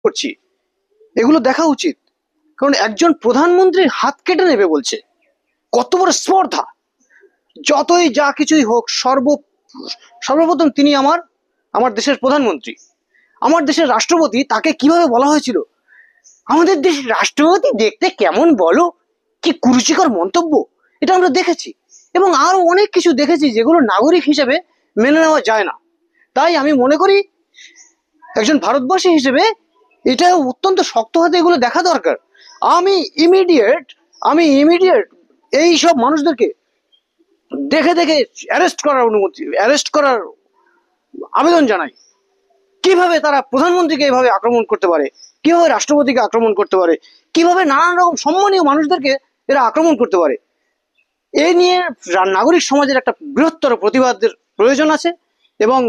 করছি, এগুলো দেখা উচিত। কারণ একজন প্রধানমন্ত্রীর হাত কেটে নেবে বলছে, কত বড় স্পর্ধা। যতই যা কিছুই হোক, সর্বপ্রথম তিনি আমার দেশের প্রধানমন্ত্রী, আমার দেশের রাষ্ট্রপতি। তাকে কিভাবে বলা হয়েছিল, আমাদের দেশের রাষ্ট্রপতি দেখতে কেমন বলো, কি কুরুচিকর মন্তব্য। এটা আমরা দেখেছি এবং আরো অনেক কিছু দেখেছি যেগুলো নাগরিক হিসেবে মেনে নেওয়া যায় না। তাই আমি মনে করি একজন ভারতবাসী হিসেবে এটা অত্যন্ত শক্ত হাতে এগুলো দেখা দরকার। আমি ইমিডিয়েট এই সব মানুষদেরকে দেখে দেখে অ্যারেস্ট করার আবেদন জানাই। কিভাবে তারা প্রধানমন্ত্রীকে এইভাবে আক্রমণ করতে পারে, কিভাবে রাষ্ট্রপতিকে আক্রমণ করতে পারে, কিভাবে নানান রকম সম্মানীয় মানুষদেরকে এরা আক্রমণ করতে পারে। এই নিয়ে নাগরিক সমাজের একটা বৃহত্তর প্রতিবাদের প্রয়োজন আছে এবং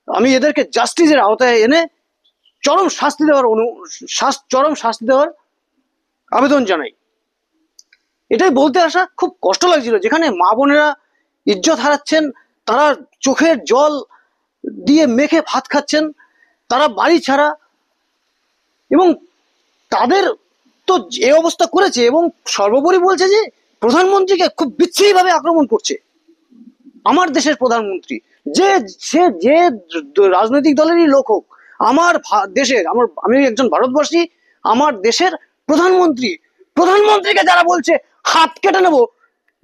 আমি এদেরকে জাস্টিসের আওতায় এনে চরম শাস্তি দেওয়ার আবেদন জানাই। এটাই বলতে আসা। খুব কষ্ট লাগছিল, যেখানে মা বোনেরা ইজ্জত হারাচ্ছেন, তারা চোখের জল দিয়ে মেখে ভাত খাচ্ছেন, তারা বাড়ি ছাড়া, এবং তাদের তো এই অবস্থা করেছে এবং সর্বোপরি বলছে যে প্রধানমন্ত্রীকে খুব বিচ্ছিরিভাবে আক্রমণ করছে। আমার দেশের প্রধানমন্ত্রী, সে যে রাজনৈতিক দলেরই লোক হোক, আমার দেশের, আমি একজন ভারতবাসী, আমার দেশের প্রধানমন্ত্রীকে যারা বলছে হাত কেটে নেব,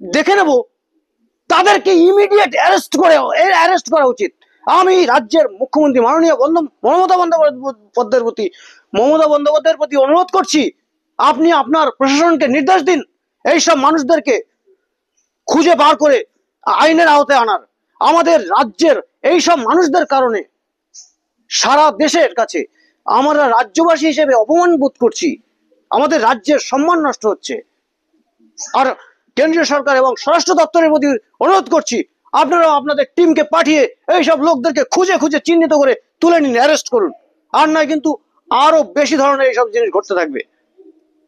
দেখে নেব, তাদেরকে ইমিডিয়েট অ্যারেস্ট করা উচিত। আমি রাজ্যের মুখ্যমন্ত্রী মাননীয় মমতা বন্দ্যোপাধ্যায়ের প্রতি অনুরোধ করছি, আপনি আপনার প্রশাসনকে নির্দেশ দিন এইসব মানুষদেরকে খুঁজে বার করে আইনের আওতায় আনার। আমাদের রাজ্যের এইসব মানুষদের কারণে সারা দেশের কাছে আমরা রাজ্যবাসী হিসেবে অপমান বোধ করছি, আমাদের রাজ্যের সম্মান নষ্ট হচ্ছে। আর কেন্দ্রীয় সরকার এবং স্বরাষ্ট্র দপ্তরের প্রতি অনুরোধ করছি, আপনারা আপনাদের টিমকে পাঠিয়ে এইসব লোকদেরকে খুঁজে খুঁজে চিহ্নিত করে তুলে নিন, অ্যারেস্ট করুন। আর নয় কিন্তু আরো বেশি ধরনের এইসব জিনিস ঘটতে থাকবে,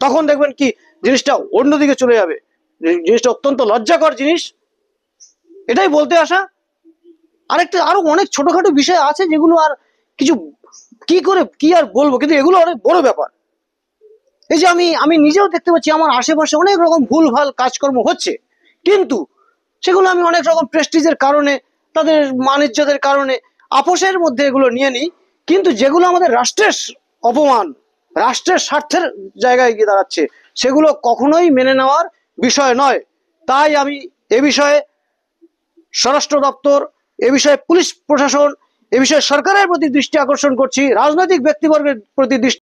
তখন দেখবেন কি জিনিসটা অন্যদিকে চলে যাবে। জিনিসটা অত্যন্ত লজ্জাকর জিনিস। এটাই বলতে আসা। আরো অনেক ছোটখাটো বিষয় আছে যেগুলো আর কিছু কি আর বলবো, কিন্তু এগুলো অনেক বড় ব্যাপার। এই যে আমি নিজেও দেখতে পাচ্ছি আমার আশেপাশে অনেক রকম ভুলভাল কাজকর্ম হচ্ছে, কিন্তু সেগুলো আমি অনেক রকম প্রেস্টিজের কারণে, তাদের মান ইজ্জতের কারণে আপোষের মধ্যে এগুলো নিয়ে নিই। কিন্তু যেগুলো আমাদের রাষ্ট্রের অপমান, রাষ্ট্রের স্বার্থের জায়গায় গিয়ে দাঁড়াচ্ছে, সেগুলো কখনোই মেনে নেওয়ার বিষয় নয়। তাই আমি এ বিষয়ে স্বরাষ্ট্র দপ্তর, এ বিষয়ে পুলিশ প্রশাসন, এ বিষয়ে সরকারের প্রতি দৃষ্টি আকর্ষণ করছি, রাজনৈতিক ব্যক্তিবর্গের প্রতি দৃষ্টি